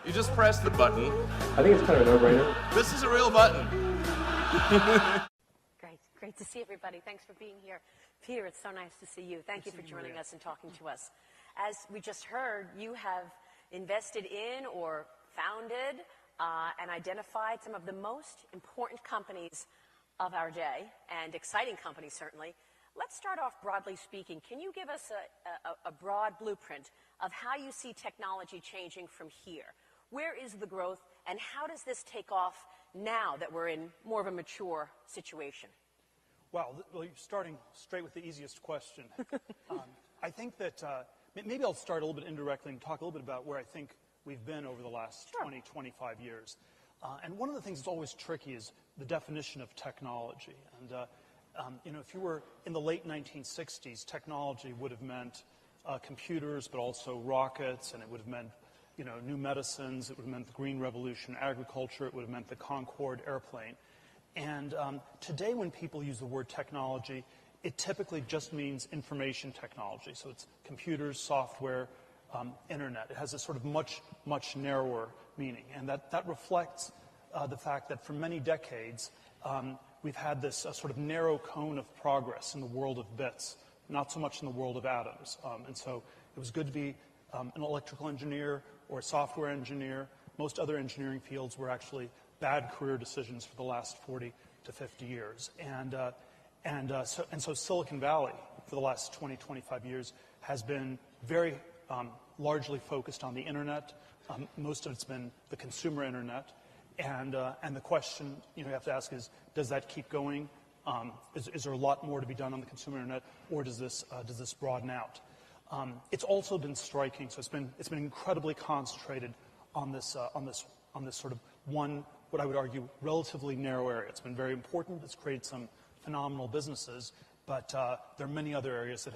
You just press the button. I think it's kind of a no-brainer. This is a real button. Great to see everybody. Thanks for being here. Peter, it's so nice to see you. Thank you for joining us and talking to us. As we just heard, you have invested in or founded and identified some of the most important companies of our day, and exciting companies, certainly. Let's start off broadly speaking. Can you give us a broad blueprint of how you see technology changing from here? Where is the growth, and how does this take off now that we're in more of a mature situation? Well, you're starting straight with the easiest question. I think that maybe I'll start a little bit indirectly and talk a little bit about where I think we've been over the last 20, 25 years. And one of the things that's always tricky is the definition of technology. And if you were in the late 1960s, technology would have meant computers, but also rockets, and it would have meant new medicines, it would have meant the Green Revolution, agriculture, it would have meant the Concorde airplane. And today when people use the word technology, it typically just means information technology. So it's computers, software, internet. It has a sort of much narrower meaning. And that reflects the fact that for many decades, we've had this sort of narrow cone of progress in the world of bits, not so much in the world of atoms. And so it was good to be an electrical engineer or a software engineer. Most other engineering fields were actually bad career decisions for the last 40 to 50 years. So Silicon Valley, for the last 20, 25 years, has been very largely focused on the internet. Most of it's been the consumer internet. And the question you have to ask is, does that keep going? Is there a lot more to be done on the consumer internet, or does this broaden out? It's also been striking. So it's been incredibly concentrated on this sort of one, what I would argue, relatively narrow area. It's been very important. It's created some phenomenal businesses, but there are many other areas that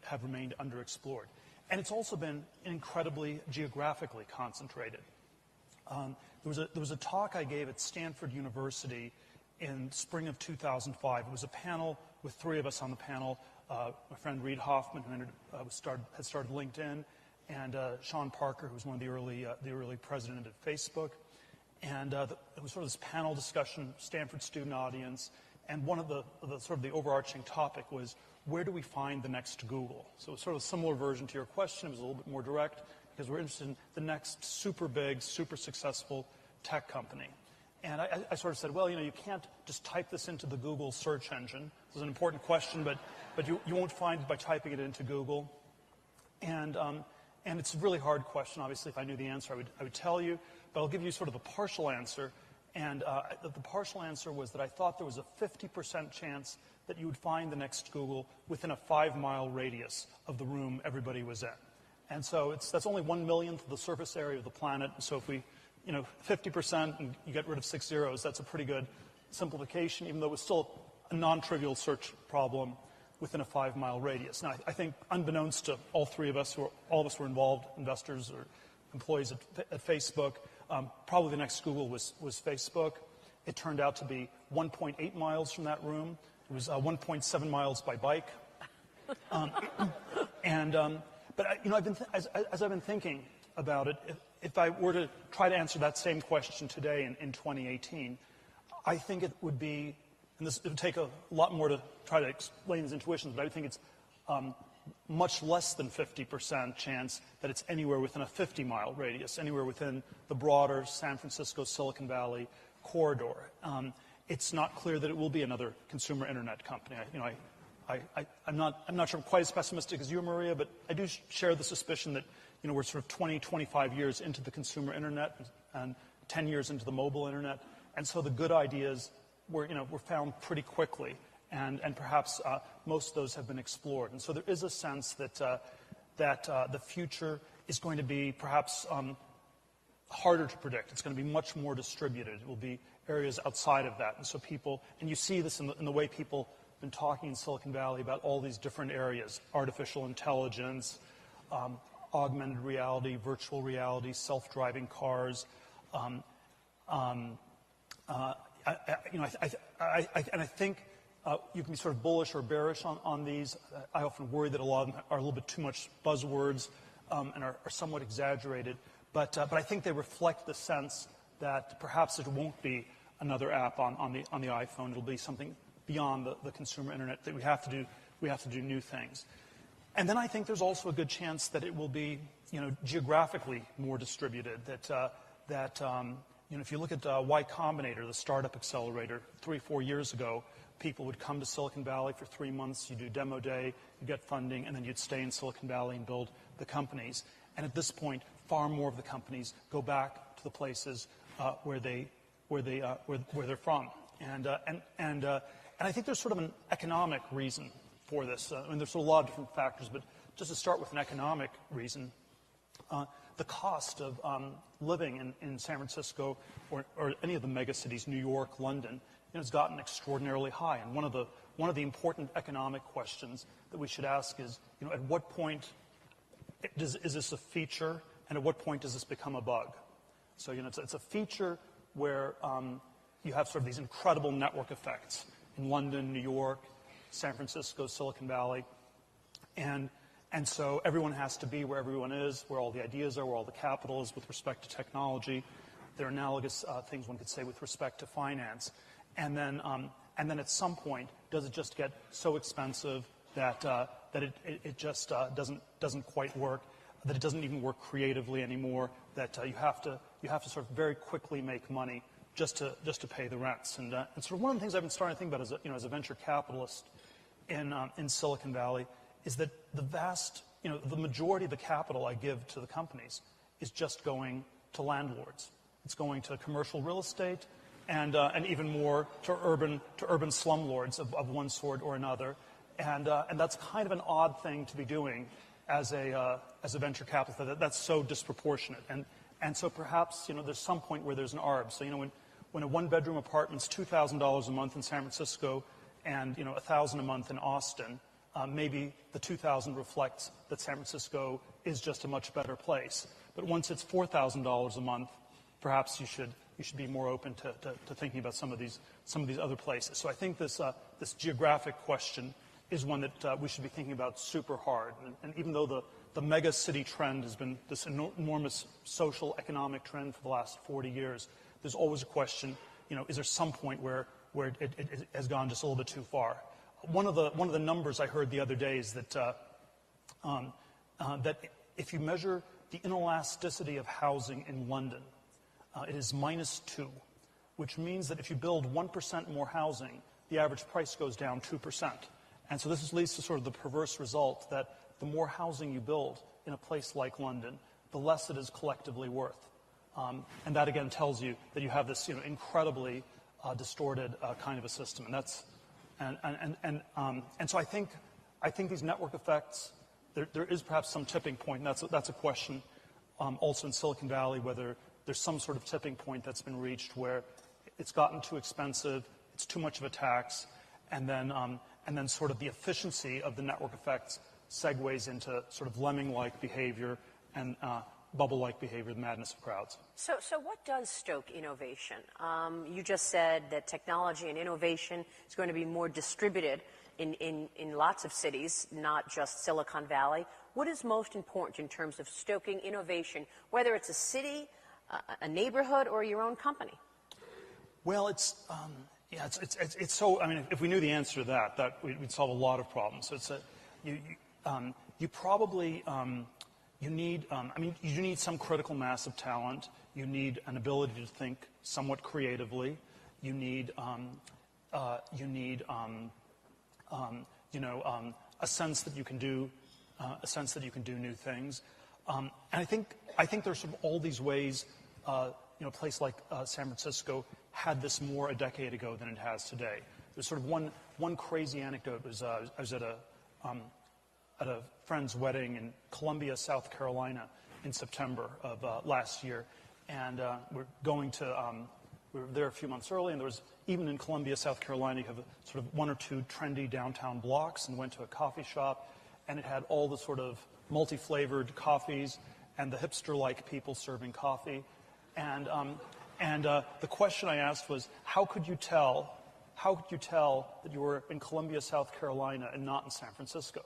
have remained underexplored. And it's also been incredibly geographically concentrated. There was a talk I gave at Stanford University in spring of 2005. It was a panel with three of us on the panel. My friend Reid Hoffman, who had started LinkedIn, and Sean Parker, who was one of the early president of Facebook. And it was sort of this panel discussion, Stanford student audience, and one of the sort of the overarching topic was, where do we find the next Google? So it was sort of a similar version to your question. It was a little bit more direct, because we're interested in the next super big, super successful tech company. And I sort of said, well, you can't just type this into the Google search engine. This is an important question, but you won't find it by typing it into Google. And it's a really hard question. Obviously, if I knew the answer, I would tell you. But I'll give you sort of a partial answer. And the partial answer was that I thought there was a 50% chance that you would find the next Google within a 5-mile radius of the room everybody was in. And so that's only 1/1,000,000th of the surface area of the planet. So if we, 50% and you get rid of 6 zeros, that's a pretty good simplification, even though it was still a non-trivial search problem within a 5-mile radius. Now, I think unbeknownst to all three of us, all of us were involved, investors or employees at Facebook, probably the next Google was Facebook. It turned out to be 1.8 miles from that room. It was 1.7 miles by bike. But as I've been thinking about it, if I were to try to answer that same question today in 2018, I think it would be, and it would take a lot more to try to explain his intuitions, but I would think it's much less than 50% chance that it's anywhere within a 50-mile radius, anywhere within the broader San Francisco, Silicon Valley corridor. It's not clear that it will be another consumer internet company. I'm not sure I'm quite as pessimistic as you, Maria, but I do share the suspicion that we're sort of 20, 25 years into the consumer internet and 10 years into the mobile internet, and so the good ideas were found pretty quickly, and perhaps most of those have been explored. And so there is a sense that the future is going to be perhaps harder to predict. It's going to be much more distributed. It will be areas outside of that, and so and you see this in the way people have been talking in Silicon Valley about all these different areas: artificial intelligence, augmented reality, virtual reality, self-driving cars. I think you can be sort of bullish or bearish on these. I often worry that a lot of them are a little bit too much buzzwords and are somewhat exaggerated. But I think they reflect the sense that perhaps it won't be another app on the iPhone. It'll be something beyond the consumer internet, that we have to do new things. And then I think there's also a good chance that it will be, geographically more distributed. That if you look at Y Combinator, the startup accelerator, 3 or 4 years ago, people would come to Silicon Valley for 3 months. You do demo day, you get funding, and then you'd stay in Silicon Valley and build the companies. And at this point, far more of the companies go back to the places where they're from. And I think there's sort of an economic reason for this. There's a lot of different factors, but just to start with an economic reason, the cost of living in San Francisco or any of the mega cities, New York, London, has gotten extraordinarily high. And one of the important economic questions that we should ask is, at what point is this a feature, and at what point does this become a bug? So, it's a feature where you have sort of these incredible network effects in London, New York, San Francisco, Silicon Valley, and so everyone has to be where everyone is, where all the ideas are, where all the capital is with respect to technology. There are analogous things one could say with respect to finance. And then at some point, does it just get so expensive that it just doesn't quite work, that it doesn't even work creatively anymore, that you have to sort of very quickly make money just to pay the rents. And sort of one of the things I've been starting to think about as a venture capitalist in Silicon Valley is that the majority of the capital I give to the companies is just going to landlords. It's going to commercial real estate and even more to urban slumlords of one sort or another. And that's kind of an odd thing to be doing as a venture capitalist. That's so disproportionate. And so perhaps there's some point where there's an arb. So when a one-bedroom apartment's $2,000 a month in San Francisco and $1,000 a month in Austin, maybe the $2,000 reflects that San Francisco is just a much better place. But once it's $4,000 a month, perhaps you should be more open to thinking about some of these other places. So I think this geographic question is one that we should be thinking about super hard. And even though the mega city trend has been this enormous social economic trend for the last 40 years, there's always a question, is there some point where it has gone just a little bit too far? One of the numbers I heard the other day is that that if you measure the inelasticity of housing in London, it is -2, which means that if you build 1% more housing, the average price goes down 2%. And so this leads to sort of the perverse result that the more housing you build in a place like London, the less it is collectively worth. And that again tells you that you have this incredibly distorted kind of a system. And that's and so I think these network effects, there is perhaps some tipping point. And that's a question also in Silicon Valley, whether there's some sort of tipping point that's been reached where it's gotten too expensive, it's too much of a tax, and then sort of the efficiency of the network effects segues into sort of lemming-like behavior and bubble-like behavior, the madness of crowds. So what does stoke innovation? You just said that technology and innovation is going to be more distributed in lots of cities, not just Silicon Valley. What is most important in terms of stoking innovation, whether it's a city, a neighborhood, or your own company? Well, it's so. I mean, if we knew the answer to that we'd solve a lot of problems. So it's you probably you need some critical mass of talent. You need an ability to think somewhat creatively. You need a sense that you can do new things. And I think there's sort of all these ways. A place like San Francisco had this more a decade ago than it has today. There's sort of one crazy anecdote. I was at a friend's wedding in Columbia, South Carolina, in September of last year, and we were there a few months early, and there was, even in Columbia, South Carolina, you have sort of 1 or 2 trendy downtown blocks, and went to a coffee shop, and it had all the sort of multi-flavored coffees and the hipster-like people serving coffee. And the question I asked was, how could you tell that you were in Columbia, South Carolina, and not in San Francisco?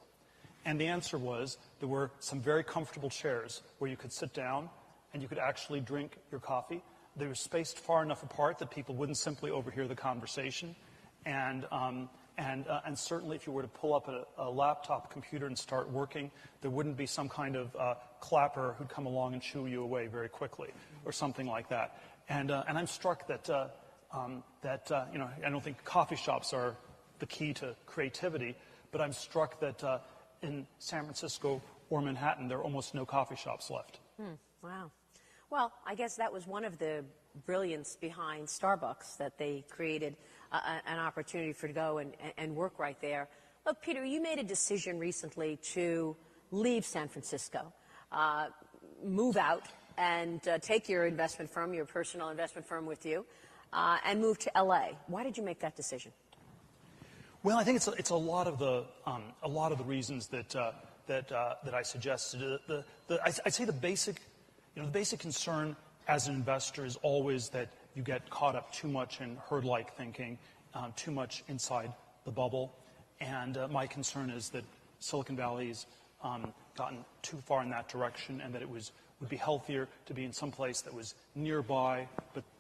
And the answer was, there were some very comfortable chairs where you could sit down, and you could actually drink your coffee. They were spaced far enough apart that people wouldn't simply overhear the conversation. And certainly if you were to pull up a laptop computer and start working, there wouldn't be some kind of clapper who'd come along and shoo you away very quickly or something like that. And I'm struck that, I don't think coffee shops are the key to creativity, but I'm struck that in San Francisco or Manhattan, there are almost no coffee shops left. Wow. Well, I guess that was one of the brilliance behind Starbucks, that they created an opportunity for to go and work right there. Look, Peter, you made a decision recently to leave San Francisco, move out, and take your investment firm, your personal investment firm with you, and move to LA. Why did you make that decision? Well, I think it's a lot of the reasons that I suggested. I'd say the basic concern as an investor is always that you get caught up too much in herd-like thinking, too much inside the bubble. And my concern is that Silicon Valley's gotten too far in that direction, and that it would be healthier to be in some place that was nearby,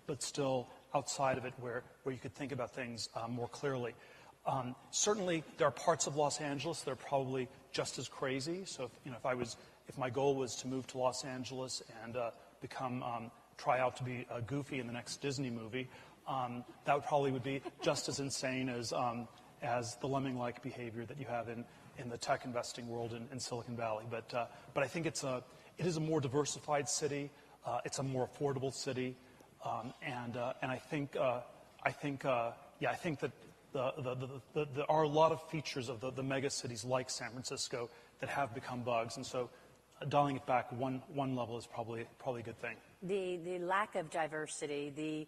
but still outside of it, where you could think about things more clearly. Certainly, there are parts of Los Angeles that are probably just as crazy. So, if my goal was to move to Los Angeles and try out to be Goofy in the next Disney movie, that would be just as insane as the lemming-like behavior that you have in the tech investing world in Silicon Valley. But I think it is a more diversified city. It's a more affordable city, and I think that there are a lot of features of the mega cities like San Francisco that have become bugs, and so dialing it back one level is probably a good thing. The lack of diversity, the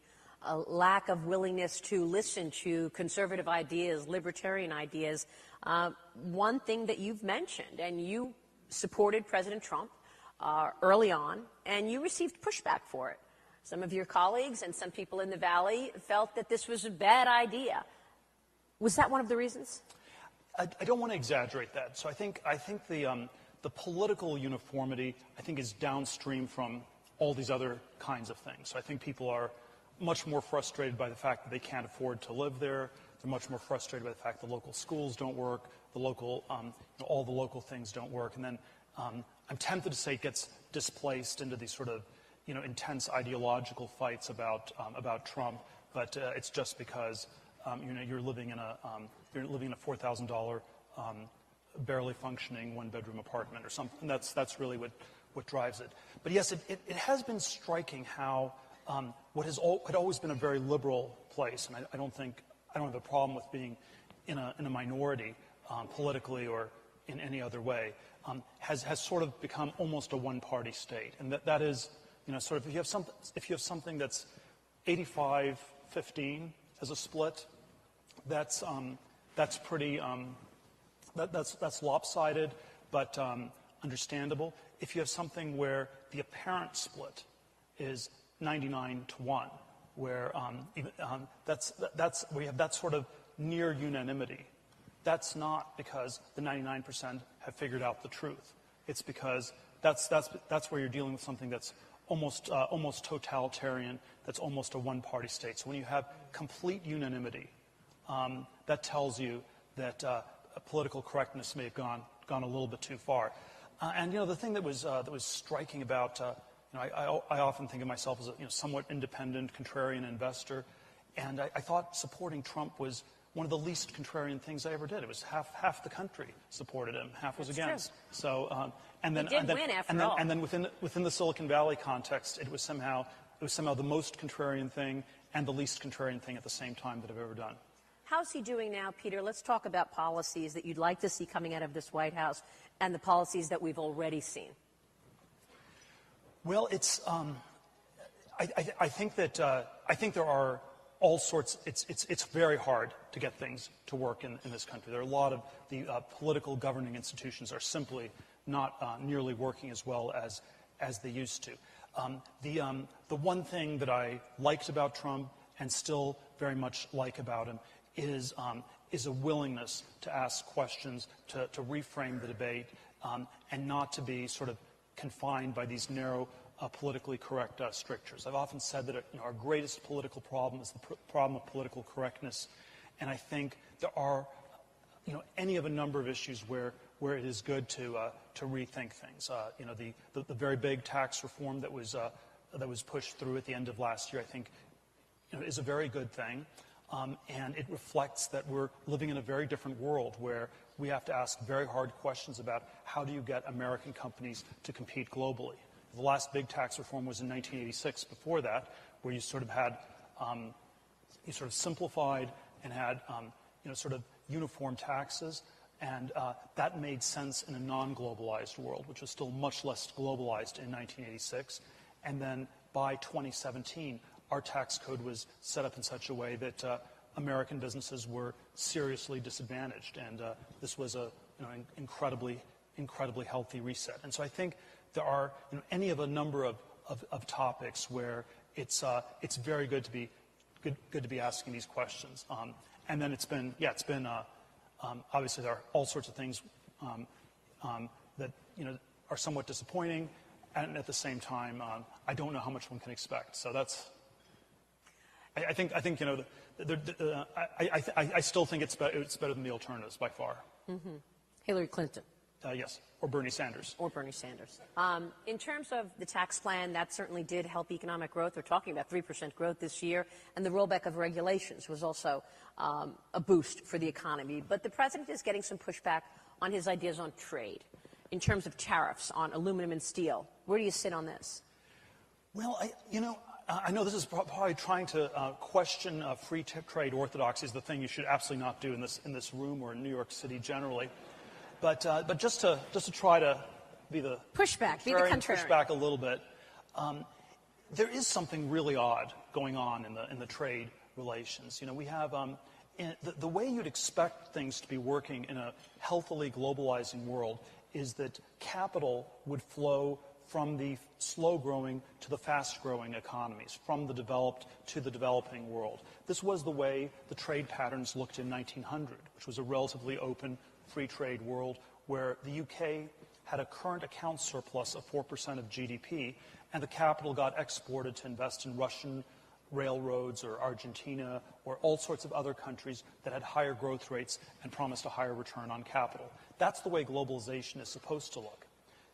lack of willingness to listen to conservative ideas, libertarian ideas. One thing that you've mentioned, and you supported President Trump early on, and you received pushback for it. Some of your colleagues and some people in the Valley felt that this was a bad idea. Was that one of the reasons? I don't want to exaggerate that. So I think the political uniformity, I think, is downstream from all these other kinds of things. So I think people are much more frustrated by the fact that they can't afford to live there. They're much more frustrated by the fact the local schools don't work, all the local things don't work. And then I'm tempted to say it gets displaced into these sort of intense ideological fights about Trump, but it's just because you're living in a $4,000 barely functioning one-bedroom apartment or something. That's really what drives it. But yes, it has been striking how what had always been a very liberal place, and I don't have a problem with being in a minority politically or in any other way, has sort of become almost a one-party state, and that is sort of if you have something that's 85-15 as a split, that's pretty that's lopsided, but understandable. If you have something where the apparent split is 99-1, where we have that sort of near unanimity, that's not because the 99% have figured out the truth. It's because that's where you're dealing with something that's almost totalitarian, that's almost a one-party state. So when you have complete unanimity, that tells you that political correctness may have gone a little bit too far. And the thing that was striking about I often think of myself as a somewhat independent, contrarian investor, and I thought supporting Trump was one of the least contrarian things I ever did. It was half the country supported him, half was against. True. So and then within the Silicon Valley context, it was somehow the most contrarian thing and the least contrarian thing at the same time that I've ever done. How's he doing now, Peter? Let's talk about policies that you'd like to see coming out of this White House and the policies that we've already seen. Well, it's I think there are all sorts. It's very hard to get things to work in this country. There are a lot of the political governing institutions are simply not nearly working as well as they used to. The one thing that I liked about Trump and still very much like about him is a willingness to ask questions, to reframe the debate, and not to be sort of confined by these narrow politically correct strictures. I've often said that our greatest political problem is the problem of political correctness, and I think there are any of a number of issues where it is good to rethink things. The very big tax reform that was pushed through at the end of last year, I think, is a very good thing, and it reflects that we're living in a very different world where we have to ask very hard questions about how do you get American companies to compete globally. The last big tax reform was in 1986. Before that, where you sort of had you sort of simplified and had sort of uniform taxes, and that made sense in a non-globalized world, which was still much less globalized in 1986. And then by 2017, our tax code was set up in such a way that American businesses were seriously disadvantaged, and this was an incredibly healthy reset. And so I think there are any of a number of topics where it's very good to be asking these questions. And then it's been obviously there are all sorts of things that are somewhat disappointing, and at the same time I don't know how much one can expect. So that's. I think I still think it's better than the alternatives by far. Mm-hmm. Hillary Clinton. Yes, or Bernie Sanders. Or Bernie Sanders. In terms of the tax plan, that certainly did help economic growth. We're talking about 3% growth this year, and the rollback of regulations was also a boost for the economy. But the president is getting some pushback on his ideas on trade, in terms of tariffs on aluminum and steel. Where do you sit on this? Well, I know this is probably trying to question free trade orthodoxy is the thing you should absolutely not do in this room or in New York City generally. But just to try to be the pushback, be the contrarian. Push back a little bit. There is something really odd going on in the trade relations. We have the way you'd expect things to be working in a healthily globalizing world is that capital would flow from the slow-growing to the fast-growing economies, from the developed to the developing world. This was the way the trade patterns looked in 1900, which was a relatively open, free trade world where the UK had a current account surplus of 4% of GDP, and the capital got exported to invest in Russian railroads or Argentina or all sorts of other countries that had higher growth rates and promised a higher return on capital. That's the way globalization is supposed to look.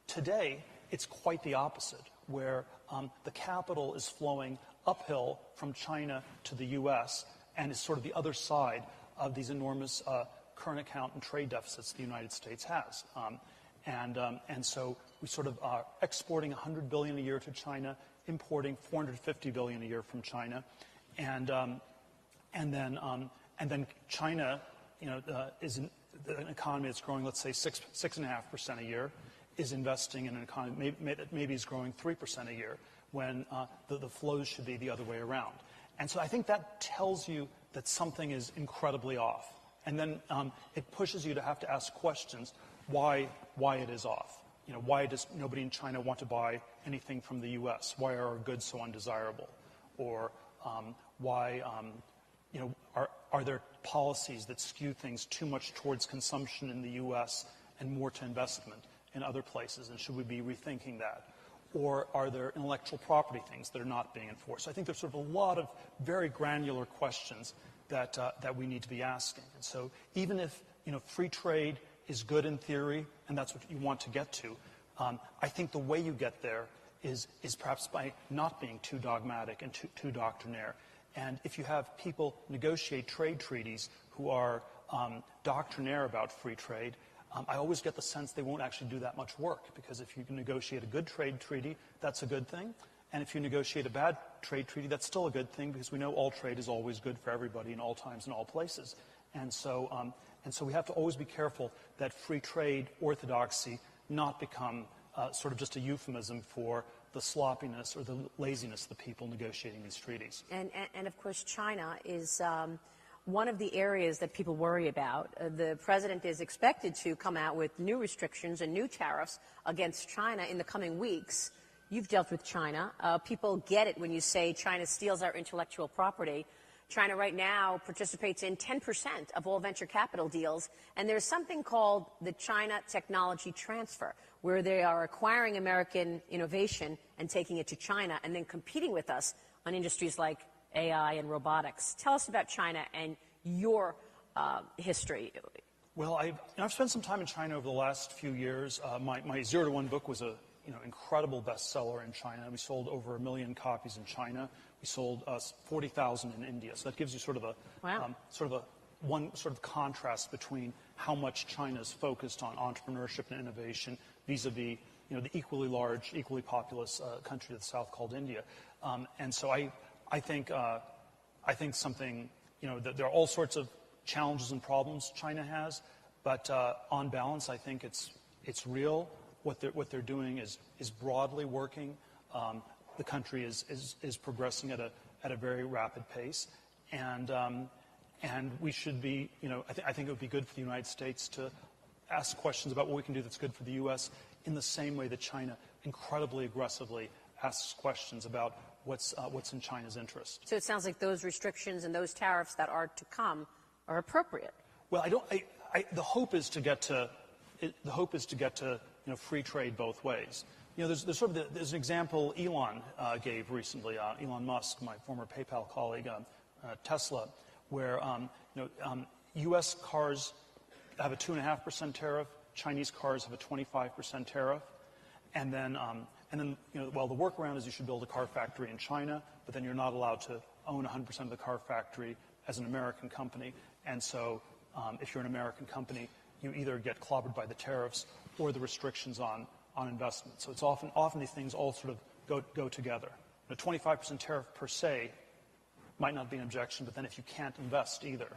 Today, it's quite the opposite, where the capital is flowing uphill from China to the U.S. and is sort of the other side of these enormous current account and trade deficits the United States has. And so we sort of are exporting $100 billion a year to China, importing $450 billion a year from China, and then China, is an economy that's growing, let's say, 6.5% a year, is investing in an economy that maybe is growing 3% a year, when the flows should be the other way around. And so I think that tells you that something is incredibly off. And then it pushes you to have to ask questions why it is off. Why does nobody in China want to buy anything from the U.S.? Why are our goods so undesirable? Or why are there policies that skew things too much towards consumption in the U.S. and more to investment in other places? And should we be rethinking that? Or are there intellectual property things that are not being enforced? So I think there's sort of a lot of very granular questions that we need to be asking. And so even if free trade is good in theory, and that's what you want to get to, I think the way you get there is perhaps by not being too dogmatic and too doctrinaire. And if you have people negotiate trade treaties who are doctrinaire about free trade, I always get the sense they won't actually do that much work, because if you can negotiate a good trade treaty, that's a good thing. And if you negotiate a bad trade treaty, that's still a good thing, because we know all trade is always good for everybody in all times and all places. And so we have to always be careful that free trade orthodoxy not become sort of just a euphemism for the sloppiness or the laziness of the people negotiating these treaties. And of course, China is one of the areas that people worry about. The president is expected to come out with new restrictions and new tariffs against China in the coming weeks. You've dealt with China. People get it when you say China steals our intellectual property. China right now participates in 10% of all venture capital deals, and there's something called the China Technology Transfer, where they are acquiring American innovation and taking it to China and then competing with us on industries like AI and robotics. Tell us about China and your history. Well, I've spent some time in China over the last few years. My 0 to 1 book was a incredible bestseller in China. We sold over 1 million copies in China. We sold 40,000 in India. So that gives you sort of a contrast between how much China is focused on entrepreneurship and innovation vis-a-vis the equally large, equally populous country to the south called India. And so I think something that there are all sorts of challenges and problems China has, but on balance, I think it's real. What they're doing is broadly working. The country is progressing at a very rapid pace, and we should be. I think it would be good for the United States to ask questions about what we can do that's good for the U.S. in the same way that China incredibly aggressively asks questions about what's in China's interest. So it sounds like those restrictions and those tariffs that are to come are appropriate. Well, the hope is to get to free trade both ways. There's an example Elon gave recently, Elon Musk, my former PayPal colleague, Tesla, where U.S. cars have a 2.5% tariff, Chinese cars have a 25% tariff, and then the workaround is you should build a car factory in China, but then you're not allowed to own 100% of the car factory as an American company, and so if you're an American company, you either get clobbered by the tariffs or the restrictions on investment. So it's often these things all sort of go together. A 25% tariff per se might not be an objection, but then if you can't invest either,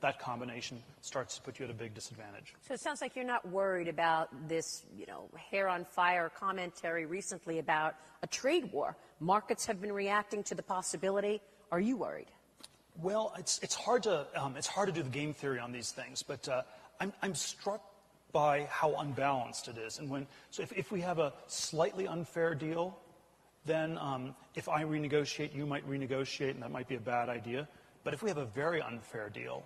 that combination starts to put you at a big disadvantage. So it sounds like you're not worried about this, hair on fire commentary recently about a trade war. Markets have been reacting to the possibility. Are you worried? Well, it's hard to do the game theory on these things, but I'm struck by how unbalanced it is. And if we have a slightly unfair deal, then if I renegotiate, you might renegotiate, and that might be a bad idea. But if we have a very unfair deal,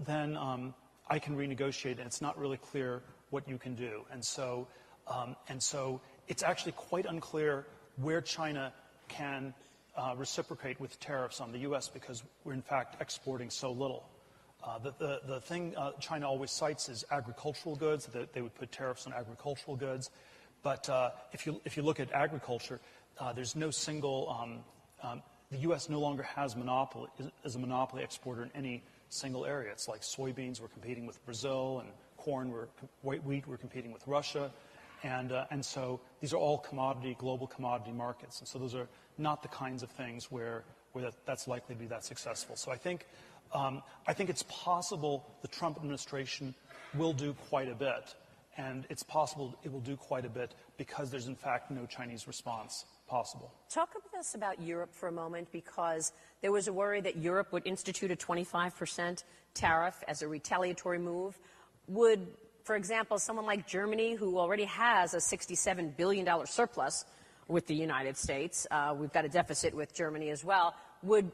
then I can renegotiate, and it's not really clear what you can do. And so it's actually quite unclear where China can reciprocate with tariffs on the U.S. because we're in fact exporting so little. The thing China always cites is agricultural goods, that they would put tariffs on agricultural goods. But if you look at agriculture, there's no single, the U.S. no longer has is a monopoly exporter in any single area. It's like soybeans, we're competing with Brazil, and corn, wheat, we're competing with Russia. And so these are all global commodity markets. And so those are not the kinds of things where that's likely to be that successful. So I think it's possible the Trump administration will do quite a bit, and it's possible it will do quite a bit because there's in fact no Chinese response possible. Talk with us about Europe for a moment, because there was a worry that Europe would institute a 25% tariff as a retaliatory move. Would, for example, someone like Germany, who already has a $67 billion surplus with the United States, we've got a deficit with Germany as well, would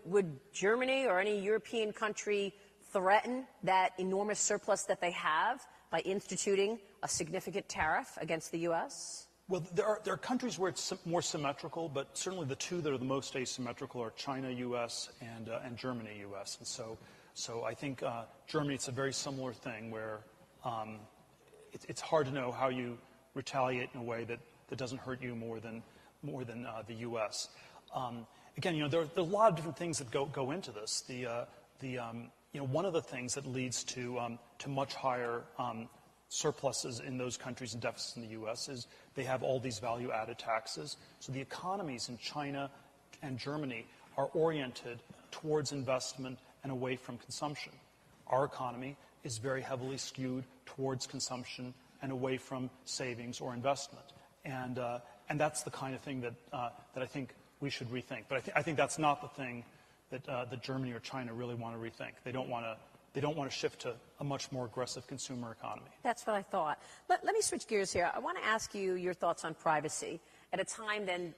Germany or any European country threaten that enormous surplus that they have by instituting a significant tariff against the U.S.? Well, there are countries where it's more symmetrical, but certainly the two that are the most asymmetrical are China, U.S., and Germany, U.S. And so I think Germany, it's a very similar thing where it's hard to know how you retaliate in a way that doesn't hurt you more than the U.S. Again, there are a lot of different things that go into this. One of the things that leads to much higher surpluses in those countries and deficits in the U.S. is they have all these value-added taxes. So the economies in China and Germany are oriented towards investment and away from consumption. Our economy is very heavily skewed towards consumption and away from savings or investment. And that's the kind of thing that I think we should rethink. But I think that's not the thing that Germany or China really want to rethink. They don't want to shift to a much more aggressive consumer economy. That's what I thought. Let me switch gears here. I want to ask you your thoughts on privacy at a time then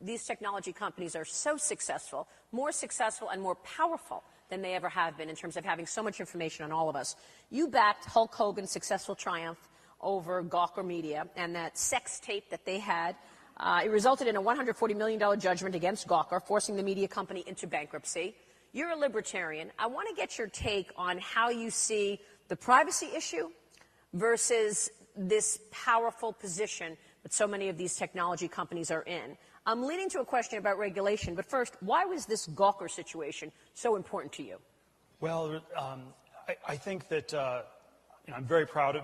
these technology companies are so successful, more successful and more powerful than they ever have been in terms of having so much information on all of us. You backed Hulk Hogan's successful triumph over Gawker Media and that sex tape that they had. It resulted in a $140 million judgment against Gawker, forcing the media company into bankruptcy. You're a libertarian. I want to get your take on how you see the privacy issue versus this powerful position that so many of these technology companies are in. I'm leading to a question about regulation, but first, why was this Gawker situation so important to you? Well, I think that I'm very proud of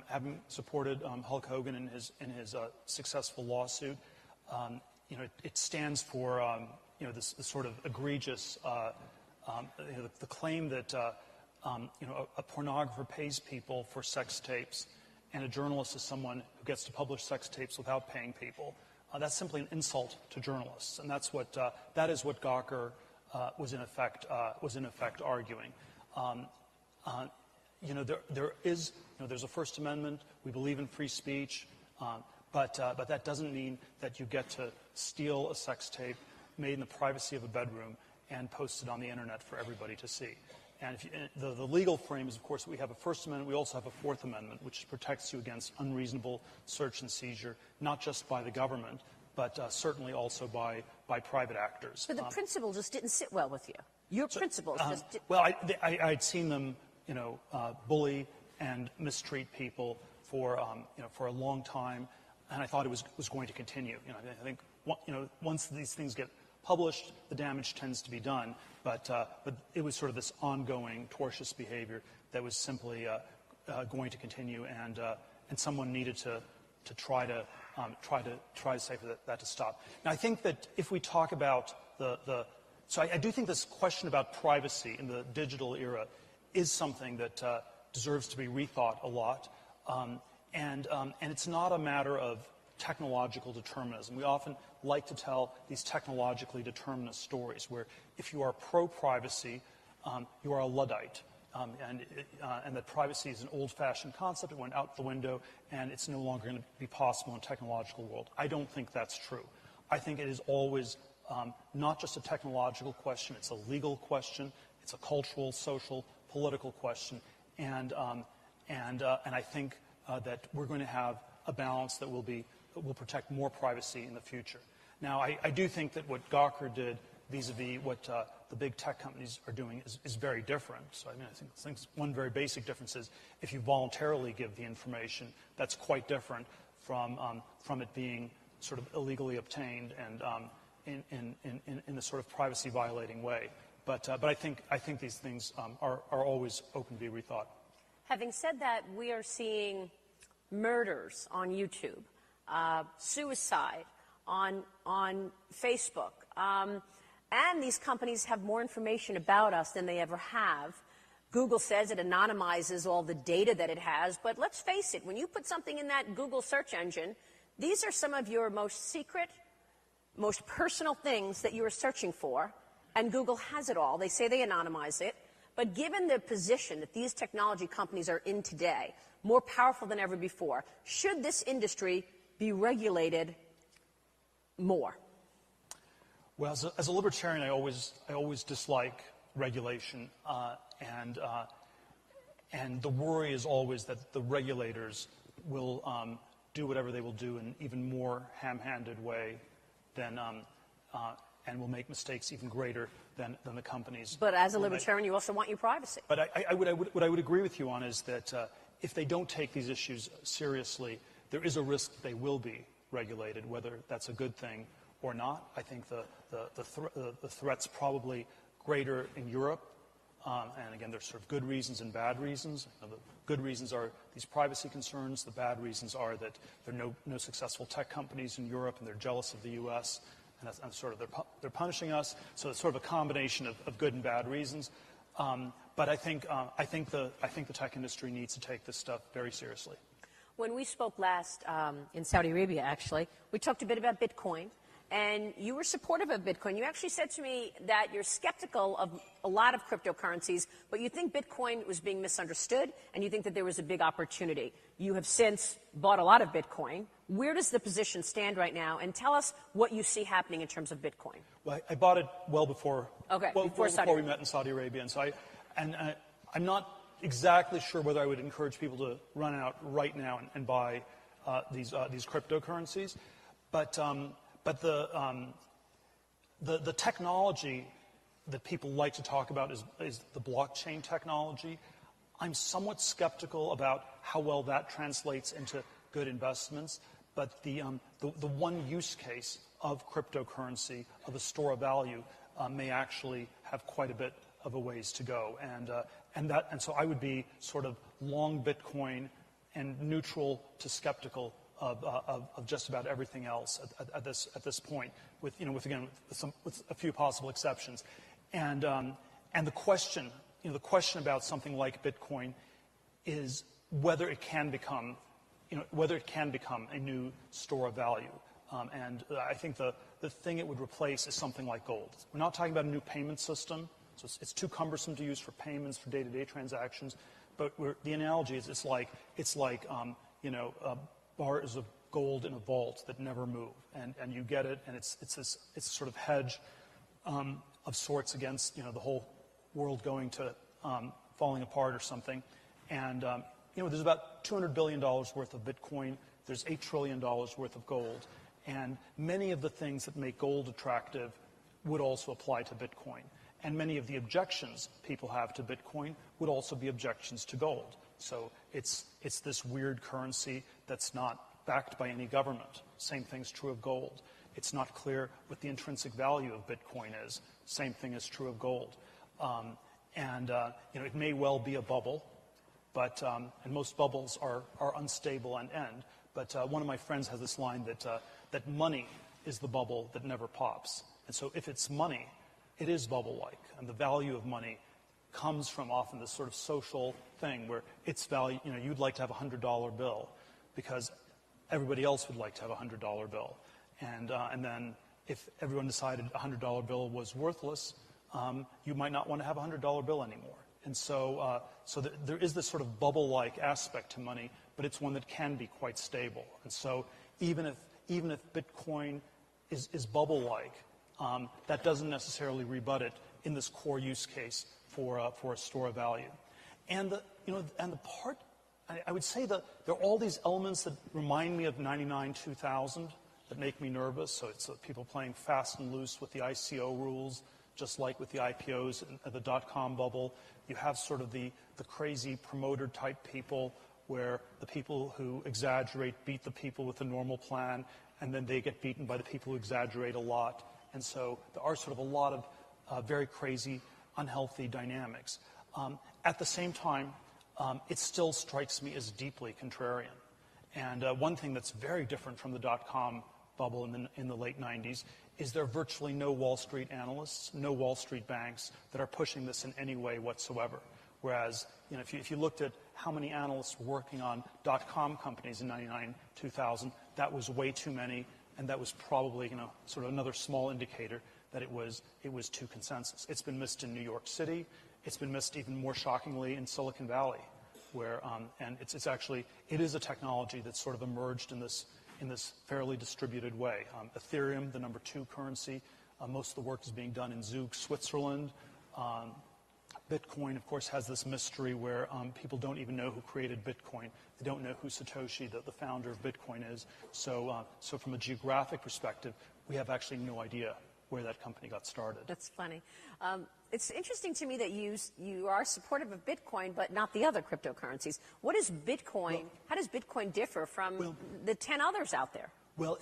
having supported Hulk Hogan in his successful lawsuit. It stands for this sort of egregious the claim that a pornographer pays people for sex tapes, and a journalist is someone who gets to publish sex tapes without paying people. That's simply an insult to journalists, and that is what Gawker was in effect arguing. There's a First Amendment. We believe in free speech, but that doesn't mean that you get to steal a sex tape made in the privacy of a bedroom and post it on the internet for everybody to see. And the legal frame is, of course, we have a First Amendment. We also have a Fourth Amendment, which protects you against unreasonable search and seizure, not just by the government, but certainly also by private actors. But the principle just didn't sit well with you. Your principles just didn't. Well, I'd seen them, bully and mistreat people for a long time, and I thought it was going to continue. I think once these things get published, the damage tends to be done. But it was sort of this ongoing tortious behavior that was simply going to continue, and someone needed to try to say for that to stop. Now, I think that if we talk about so I do think this question about privacy in the digital era is something that deserves to be rethought a lot, and it's not a matter of technological determinism. We often like to tell these technologically determinist stories where if you are pro-privacy, you are a Luddite, and that privacy is an old-fashioned concept. It went out the window, and it's no longer going to be possible in a technological world. I don't think that's true. I think it is always not just a technological question. It's a legal question. It's a cultural, social, political question, and I think that we're going to have a balance that will protect more privacy in the future. Now, I do think that what Gawker did vis-a-vis what the big tech companies are doing is very different. So, I think one very basic difference is if you voluntarily give the information, that's quite different from it being sort of illegally obtained and in the sort of privacy-violating way. But I think these things are always open to be rethought. Having said that, we are seeing murders on YouTube, suicide on Facebook, and these companies have more information about us than they ever have. Google says it anonymizes all the data that it has, but let's face it, when you put something in that Google search engine, these are some of your most secret, most personal things that you are searching for, and Google has it all. They say they anonymize it, but given the position that these technology companies are in today, more powerful than ever before, should this industry be regulated more? Well, as a libertarian, I always dislike regulation, and the worry is always that the regulators will do whatever they will do in an even more ham-handed way than and will make mistakes even greater than the companies. But as a libertarian, you also want your privacy. But what I would agree with you on is that if they don't take these issues seriously, there is a risk that they will be regulated, whether that's a good thing or not. I think the threat's probably greater in Europe, and again, there's sort of good reasons and bad reasons. The good reasons are these privacy concerns. The bad reasons are that there are no successful tech companies in Europe, and they're jealous of the U.S., and sort of they're punishing us. So it's sort of a combination of good and bad reasons. But I think the tech industry needs to take this stuff very seriously. When we spoke last in Saudi Arabia, actually, we talked a bit about Bitcoin and you were supportive of Bitcoin. You actually said to me that you're skeptical of a lot of cryptocurrencies, but you think Bitcoin was being misunderstood, and you think that there was a big opportunity. You have since bought a lot of Bitcoin. Where does the position stand right now? And tell us what you see happening in terms of Bitcoin. Well, I bought it well before, before we met in Saudi Arabia. And so I'm not exactly sure whether I would encourage people to run out right now and buy these cryptocurrencies. But the technology that people like to talk about is the blockchain technology. I'm somewhat skeptical about how well that translates into good investments. But the one use case of cryptocurrency, of a store of value, may actually have quite a bit of a ways to go. And so I would be sort of long Bitcoin and neutral to skeptical of just about everything else at this point, with a few possible exceptions. And the question about something like Bitcoin is whether it can become a new store of value. And I think the thing it would replace is something like gold. We're not talking about a new payment system, so it's too cumbersome to use for payments, for day-to-day transactions. But the analogy is it's like bars of gold in a vault that never move, and you get it, and it's a sort of hedge of sorts against the whole world going to falling apart or something. And there's about $200 billion worth of Bitcoin. There's $8 trillion worth of gold. And many of the things that make gold attractive would also apply to Bitcoin. And many of the objections people have to Bitcoin would also be objections to gold. So it's this weird currency that's not backed by any government. Same thing's true of gold. It's not clear what the intrinsic value of Bitcoin is. Same thing is true of gold. It may well be a bubble, but and most bubbles are unstable and end. But one of my friends has this line that money is the bubble that never pops. And so if it's money, it is bubble-like, and the value of money comes from often this sort of social thing where its value, you'd like to have a $100 bill because everybody else would like to have a $100 bill. And then if everyone decided a $100 bill was worthless, you might not want to have a $100 bill anymore. And so there is this sort of bubble-like aspect to money, but it's one that can be quite stable. And so even if Bitcoin is bubble-like, that doesn't necessarily rebut it in this core use case for a store of value. And the part, I would say that there are all these elements that remind me of 99-2000 that make me nervous. So it's people playing fast and loose with the ICO rules, just like with the IPOs and the dot-com bubble. You have sort of the crazy promoter-type people where the people who exaggerate beat the people with the normal plan, and then they get beaten by the people who exaggerate a lot. And so there are sort of a lot of very crazy, unhealthy dynamics. At the same time, it still strikes me as deeply contrarian. And one thing that's very different from the dot-com bubble in the late 90s is there are virtually no Wall Street analysts, no Wall Street banks that are pushing this in any way whatsoever. Whereas, if you looked at how many analysts were working on dot-com companies in 99-2000, that was way too many, and that was probably, sort of another small indicator that it was too consensus. It's been missed in New York City. It's been missed even more shockingly in Silicon Valley, where and it is a technology that's sort of emerged in this fairly distributed way. Ethereum, the number 2 currency, most of the work is being done in Zug, Switzerland. Bitcoin, of course, has this mystery where people don't even know who created Bitcoin. They don't know who Satoshi, the founder of Bitcoin, is. So from a geographic perspective, we have actually no idea where that company got started. That's funny. It's interesting to me that you are supportive of Bitcoin, but not the other cryptocurrencies. What is Bitcoin? How does Bitcoin differ from the 10 others out there? Well,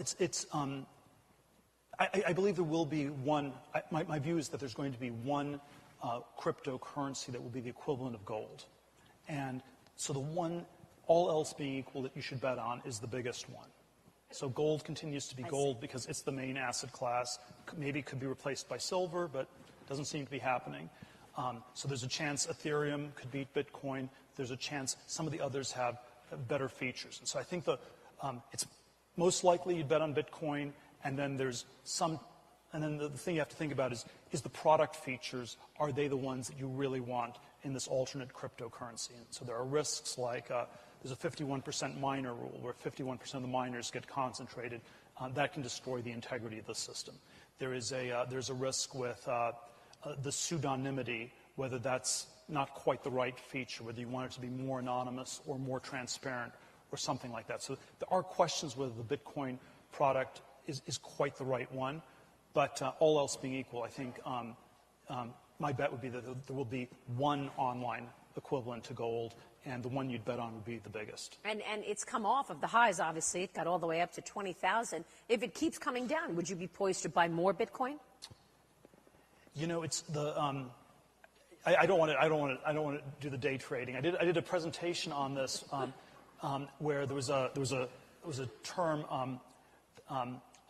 I believe there will be one. My view is that there's going to be one cryptocurrency that will be the equivalent of gold. And so the one, all else being equal, that you should bet on is the biggest one. So gold continues to be gold because it's the main asset class. Maybe it could be replaced by silver, but it doesn't seem to be happening. So there's a chance Ethereum could beat Bitcoin. There's a chance some of the others have better features. And so I think it's most likely you'd bet on Bitcoin, And then there's some, and then the thing you have to think about is the product features, are they the ones that you really want in this alternate cryptocurrency? And so there are risks like there's a 51% miner rule where 51% of the miners get concentrated. That can destroy the integrity of the system. There's a risk with the pseudonymity, whether that's not quite the right feature, whether you want it to be more anonymous or more transparent or something like that. So there are questions whether the Bitcoin product is quite the right one. But all else being equal, I think my bet would be that there will be one online equivalent to gold, and the one you'd bet on would be the biggest. And it's come off of the highs, obviously. It got all the way up to 20,000. If it keeps coming down, would you be poised to buy more Bitcoin? You know, it's the I don't want to do the day trading. I did a presentation on this where there was a term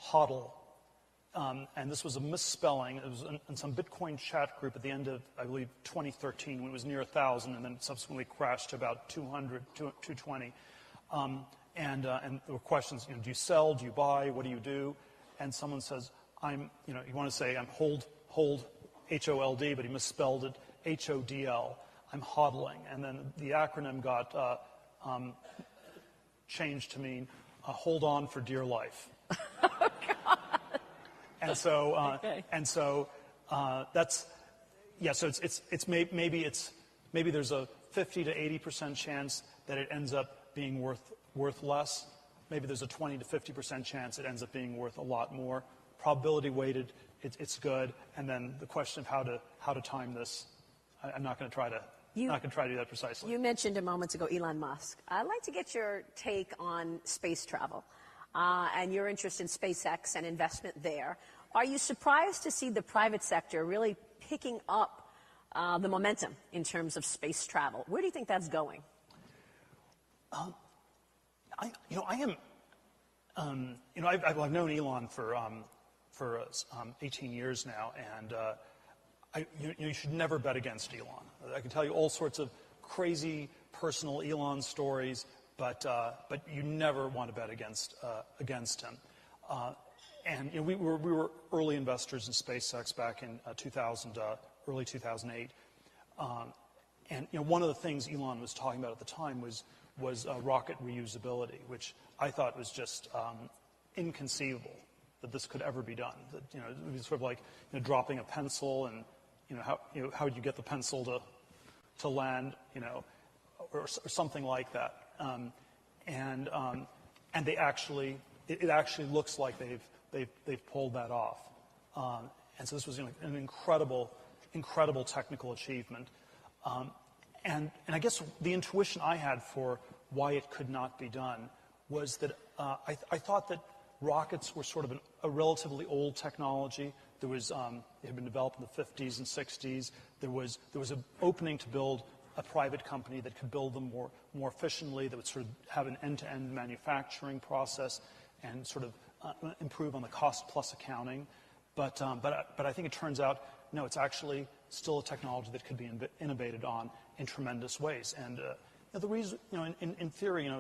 hodl. And this was a misspelling. It was in some Bitcoin chat group at the end of, I believe, 2013, when it was near 1,000, and then subsequently crashed to about 200, 220. And there were questions, do you sell, do you buy, what do you do? And someone says, you want to say I'm hold, H-O-L-D, but he misspelled it, H-O-D-L. I'm hodling. And then the acronym got changed to mean hold on for dear life. And so, that's, yeah. So maybe there's a 50 to 80% chance that it ends up being worth less. Maybe there's a 20 to 50% chance it ends up being worth a lot more. Probability weighted, it's good. And then the question of how to time this, I'm not going to try to do that precisely. You mentioned a moment ago Elon Musk. I'd like to get your take on space travel and your interest in SpaceX and investment there. Are you surprised to see the private sector really picking up the momentum in terms of space travel? Where do you think that's going? I am. I've known Elon for 18 years now, and you should never bet against Elon. I can tell you all sorts of crazy personal Elon stories, but you never want to bet against him. And we were early investors in SpaceX back in early 2008. And one of the things Elon was talking about at the time was rocket reusability, which I thought was just inconceivable that this could ever be done. That it was sort of like dropping a pencil, and how would you get the pencil to land, or something like that. And they actually, it actually looks like they've pulled that off. And so this was an incredible technical achievement. And I guess the intuition I had for why it could not be done was that I thought that rockets were sort of a relatively old technology. There was it had been developed in the 50s and 60s. There was an opening to build a private company that could build them more efficiently, that would sort of have an end-to-end manufacturing process and sort of improve on the cost-plus accounting. But I think it turns out, no, it's actually still a technology that could be innovated on in tremendous ways. And the reason, in theory,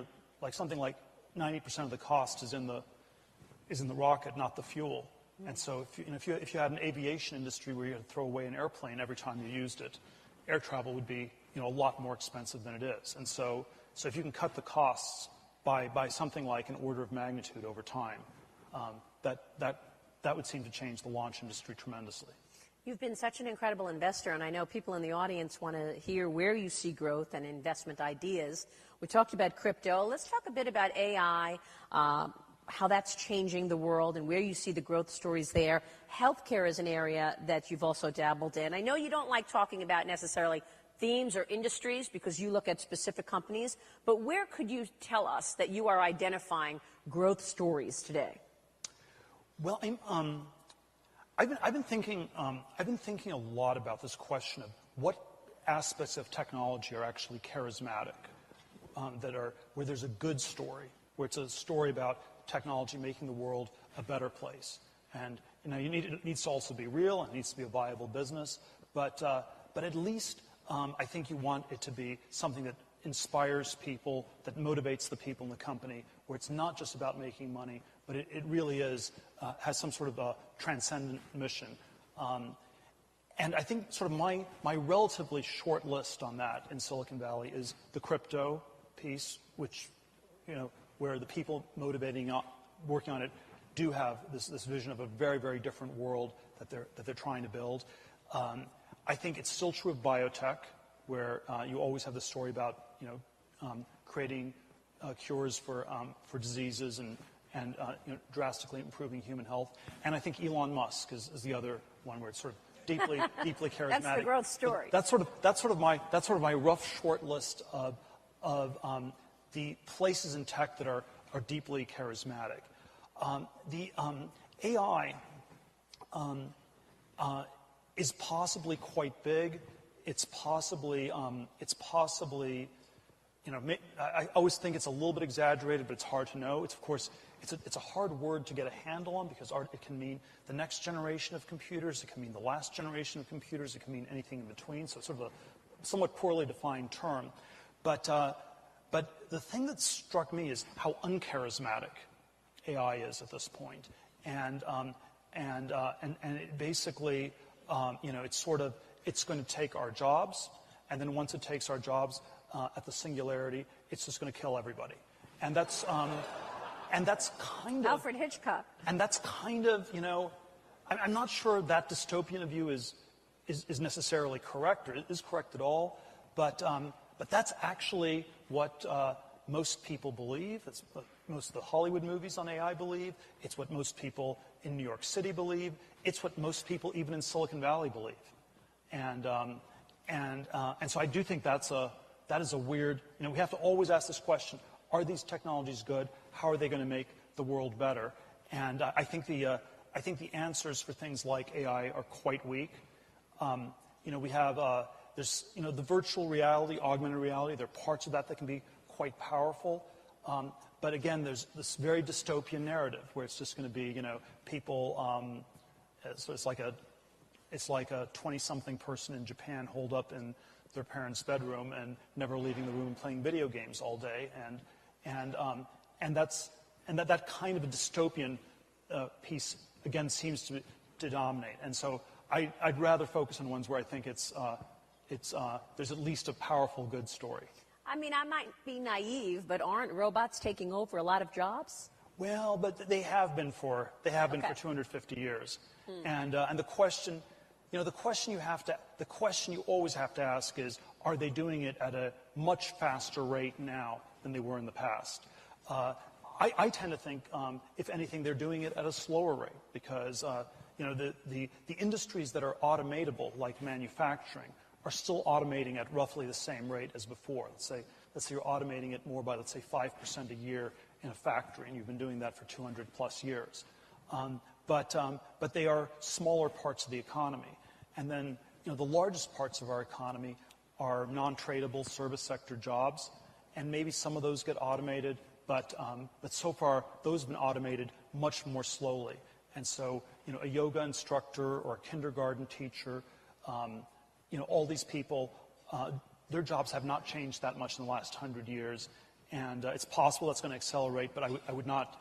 like something like 90% of the cost is in the rocket, not the fuel. And so if you had an aviation industry where you had to throw away an airplane every time you used it, air travel would be a lot more expensive than it is. And so if you can cut the costs by something like an order of magnitude over time, that would seem to change the launch industry tremendously. You've been such an incredible investor, and I know people in the audience want to hear where you see growth and investment ideas. We talked about crypto. Let's talk a bit about AI, how that's changing the world and where you see the growth stories there. Healthcare is an area that you've also dabbled in. I know you don't like talking about necessarily themes or industries because you look at specific companies, but where could you tell us that you are identifying growth stories today? Well, I've been thinking a lot about this question of what aspects of technology are actually charismatic, where there's a good story, where it's a story about technology making the world a better place. And it needs to also be real, and it needs to be a viable business, but at least I think you want it to be something that inspires people, that motivates the people in the company, where it's not just about making money, but it really is, has some sort of a transcendent mission. And I think sort of my relatively short list on that in Silicon Valley is the crypto piece, which, where the people working on it do have this vision of a very, very different world that they're trying to build. I think it's still true of biotech, where you always have the story about creating cures for diseases and drastically improving human health. And I think Elon Musk is the other one where it's sort of deeply charismatic. That's the growth story. That's sort of my rough short list of the places in tech that are deeply charismatic. The AI is possibly quite big. It's possibly I always think it's a little bit exaggerated, but it's hard to know. It's a hard word to get a handle on because it can mean the next generation of computers, it can mean the last generation of computers, it can mean anything in between. So it's sort of a somewhat poorly defined term. But the thing that struck me is how uncharismatic AI is at this point, and it basically, it's going to take our jobs, and then once it takes our jobs at the singularity, it's just going to kill everybody, and that's kind of Alfred Hitchcock. And that's kind of, I'm not sure that dystopian view is necessarily correct or is correct at all, but that's actually what most people believe. It's what most of the Hollywood movies on AI believe. It's what most people in New York City believe. It's what most people even in Silicon Valley believe. And so I do think that is a weird, we have to always ask this question: are these technologies good? How are they going to make the world better? And I think the answers for things like AI are quite weak. We have there's the virtual reality, augmented reality. There are parts of that can be quite powerful. But again, there's this very dystopian narrative where it's just going to be people. So it's like a 20-something person in Japan holed up in their parents' bedroom and never leaving the room, playing video games all day, and that kind of a dystopian piece again seems to dominate. And so I'd rather focus on ones where I think there's at least a powerful good story. I mean, I might be naive, but aren't robots taking over a lot of jobs? Well, but they have been for 250 years, and the question. The question you always have to ask is, are they doing it at a much faster rate now than they were in the past? I tend to think, if anything, they're doing it at a slower rate because, the industries that are automatable, like manufacturing, are still automating at roughly the same rate as before. Let's say you're automating it more by, 5% a year in a factory, and you've been doing that for 200 plus years. But they are smaller parts of the economy. And then, the largest parts of our economy are non-tradable service sector jobs, and maybe some of those get automated, but so far those have been automated much more slowly. And so, a yoga instructor or a kindergarten teacher, all these people, their jobs have not changed that much in the last 100 years, and it's possible that's going to accelerate, but I would not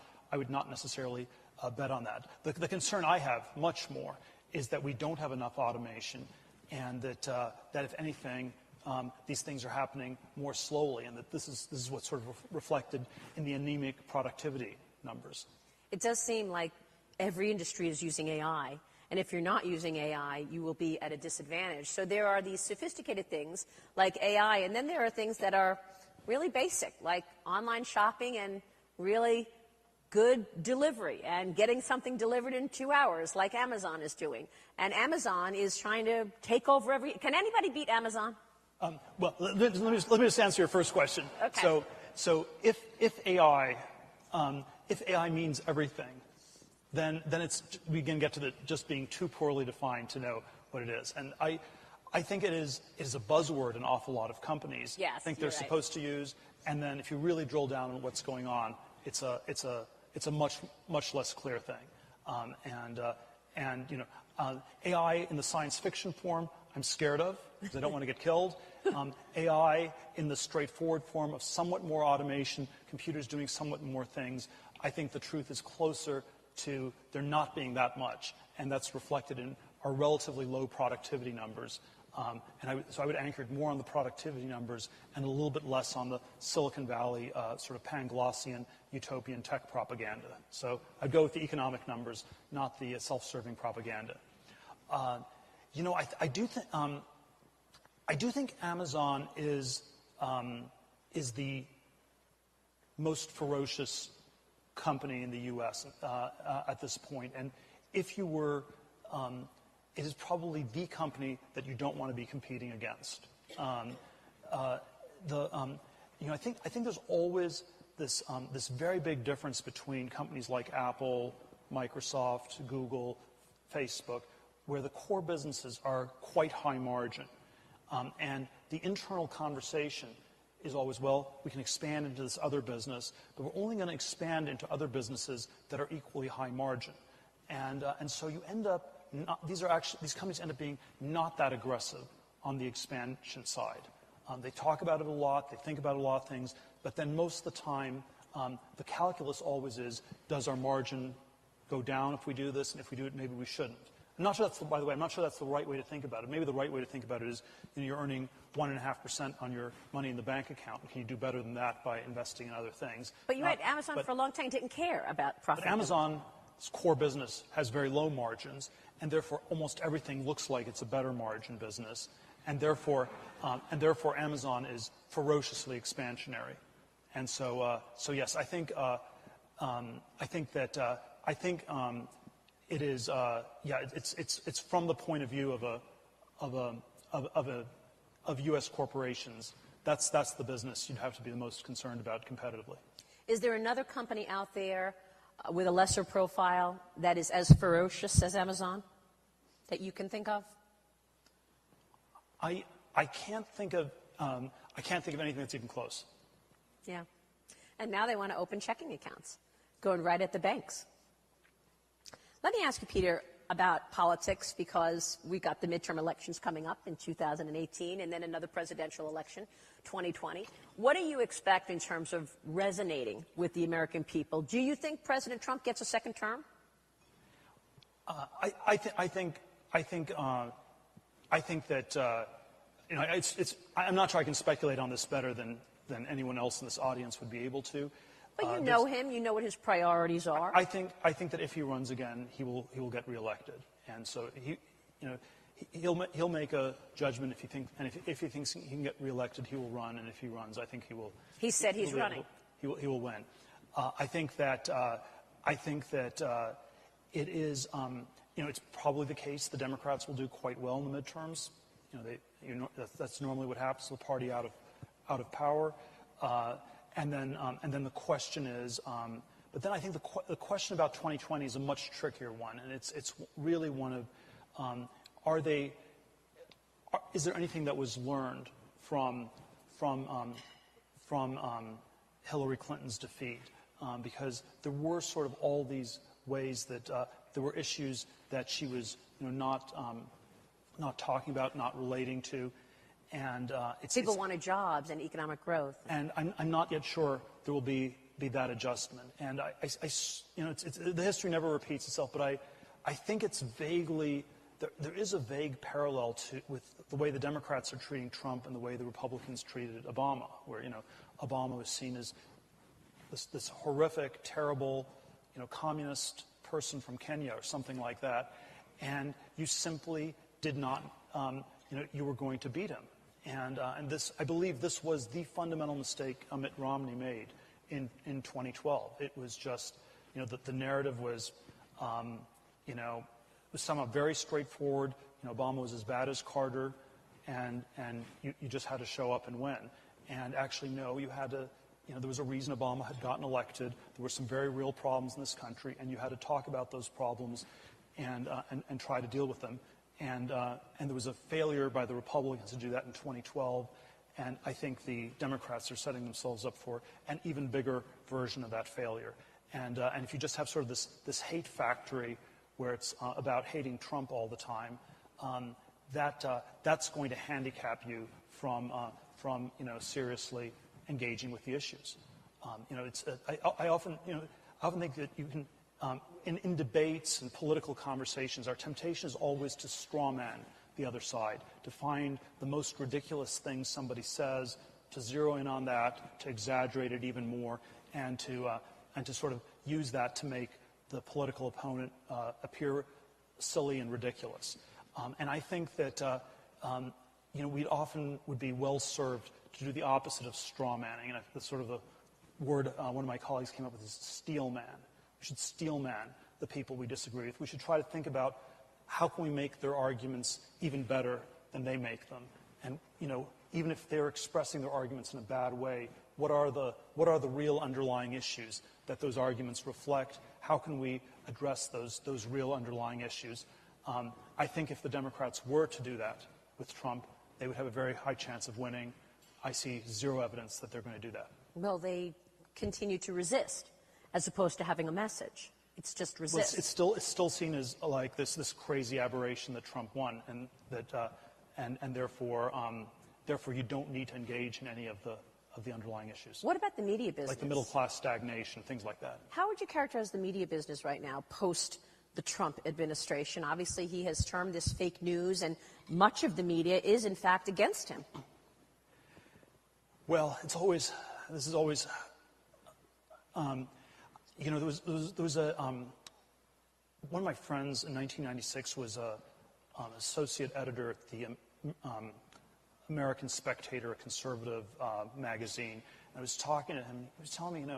necessarily bet on that. The concern I have much more is that we don't have enough automation, and that if anything, these things are happening more slowly, and that this is what's sort of reflected in the anemic productivity numbers. It does seem like every industry is using AI, and if you're not using AI, you will be at a disadvantage. So there are these sophisticated things like AI, and then there are things that are really basic, like online shopping and really good delivery and getting something delivered in 2 hours like Amazon is doing. And Amazon is trying to take over Can anybody beat Amazon? Well, let me just answer your first question. Okay. So if AI means everything, then we can get to just being too poorly defined to know what it is. And I think it is a buzzword an awful lot of companies think they're supposed to use. And then if you really drill down on what's going on, it's a much less clear thing. AI in the science fiction form, I'm scared of because I don't want to get killed. AI in the straightforward form of somewhat more automation, computers doing somewhat more things, I think the truth is closer to there not being that much, and that's reflected in our relatively low productivity numbers. So I would anchor it more on the productivity numbers and a little bit less on the Silicon Valley sort of Panglossian utopian tech propaganda. So I'd go with the economic numbers, not the self-serving propaganda. I do think Amazon is the most ferocious company in the U.S. At this point, and if you were it is probably the company that you don't want to be competing against. I think there's always this very big difference between companies like Apple, Microsoft, Google, Facebook, where the core businesses are quite high margin, and the internal conversation is always, well, we can expand into this other business, but we're only going to expand into other businesses that are equally high margin, and so you end up. These companies end up being not that aggressive on the expansion side. They talk about it a lot, they think about a lot of things, but then most of the time, the calculus always is, does our margin go down if we do this, and if we do it, maybe we shouldn't. I'm not sure by the way, I'm not sure that's the right way to think about it. Maybe the right way to think about it is, you're earning 1.5% on your money in the bank account. Can you do better than that by investing in other things? But you're right, Amazon for a long time didn't care about profit. But Amazon's core business has very low margins, and therefore almost everything looks like it's a better margin business, and therefore Amazon is ferociously expansionary, and so yes, I think it is it's from the point of view of U.S. corporations. That's the business you'd have to be the most concerned about competitively. Is there another company out there with a lesser profile that is as ferocious as Amazon that you can think of? I can't think of anything that's even close. Yeah, and now they want to open checking accounts, going right at the banks. Let me ask you, Peter, about politics, because we got the midterm elections coming up in 2018, and then another presidential election, 2020. What do you expect in terms of resonating with the American people? Do you think President Trump gets a second term? I think that I'm not sure I can speculate on this better than anyone else in this audience would be able to. But you know him. You know what his priorities are. I think that if he runs again, he will get reelected, and so he'll make a judgment if he thinks he can get reelected, he will run, and if he runs, I think he will. He said he's running. He will win. I think that it is. It's probably the case the Democrats will do quite well in the midterms. That's normally what happens to the party out of power. And then the question is, but then I think the question about 2020 is a much trickier one, and it's really one of, is there anything that was learned from Hillary Clinton's defeat? Because there were sort of all these ways that there were issues that she was not talking about, not relating to. And people wanted jobs and economic growth. And I'm not yet sure there will be that adjustment. And the history never repeats itself, but I think it's vaguely, there is a vague parallel with the way the Democrats are treating Trump and the way the Republicans treated Obama, where, Obama was seen as this horrific, terrible, communist person from Kenya or something like that. And you simply did not, you were going to beat him. And this, I believe this was the fundamental mistake Mitt Romney made in 2012. It was just, the narrative was, was somehow very straightforward. Obama was as bad as Carter, and you just had to show up and win. And actually, no, you had to, there was a reason Obama had gotten elected. There were some very real problems in this country, and you had to talk about those problems and try to deal with them. And there was a failure by the Republicans to do that in 2012, and I think the Democrats are setting themselves up for an even bigger version of that failure. And if you just have sort of this hate factory where it's about hating Trump all the time, that's going to handicap you from seriously engaging with the issues. I often I often think that you can, in debates and political conversations, our temptation is always to straw man the other side, to find the most ridiculous thing somebody says, to zero in on that, to exaggerate it even more, and to sort of use that to make the political opponent appear silly and ridiculous. And I think that we often would be well served to do the opposite of straw manning. And the sort of the word one of my colleagues came up with is steel man. We should steel man the people we disagree with. We should try to think about how can we make their arguments even better than they make them. And even if they're expressing their arguments in a bad way, what are the real underlying issues that those arguments reflect? How can we address those real underlying issues? I think if the Democrats were to do that with Trump, they would have a very high chance of winning. I see zero evidence that they're going to do that. Well, they continue to resist, as opposed to having a message. It's just resist. Well, it's still seen as like this crazy aberration that Trump won, and that and therefore you don't need to engage in any of the underlying issues. What about the media business? Like the middle class stagnation, things like that. How would you characterize the media business right now, post the Trump administration? Obviously, he has termed this fake news, and much of the media is, in fact, against him. Well, this is always, there was a, one of my friends in 1996 was a associate editor at the American Spectator, a conservative magazine. And I was talking to him. He was telling me,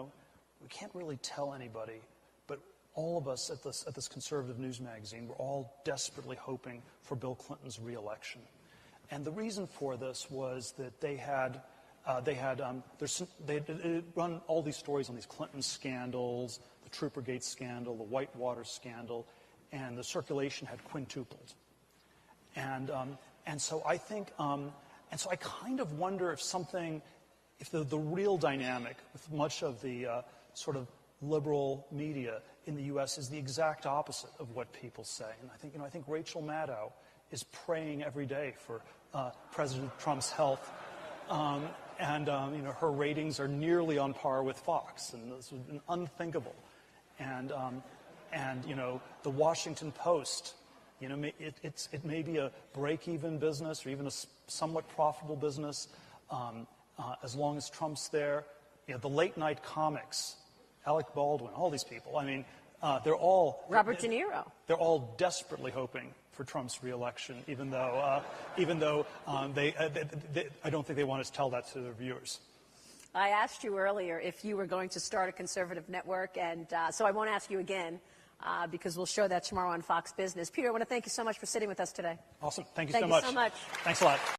we can't really tell anybody, but all of us at this conservative news magazine were all desperately hoping for Bill Clinton's re-election. And the reason for this was that they had run all these stories on these Clinton scandals, the Troopergate scandal, the Whitewater scandal, and the circulation had quintupled. And so I think, and so I kind of wonder if the real dynamic with much of the sort of liberal media in the U.S. is the exact opposite of what people say. And I think Rachel Maddow is praying every day for President Trump's health. Her ratings are nearly on par with Fox, and this would be unthinkable. And the Washington Post, it may be a break-even business or even a somewhat profitable business as long as Trump's there. The late-night comics, Alec Baldwin, all these people. They're all Robert De Niro. They're all desperately hoping for Trump's re-election, even though I don't think they want to tell that to their viewers. I asked you earlier if you were going to start a conservative network, and so I won't ask you again because we'll show that tomorrow on Fox Business. Peter, I want to thank you so much for sitting with us today. Awesome. Thank you so much. Thanks a lot.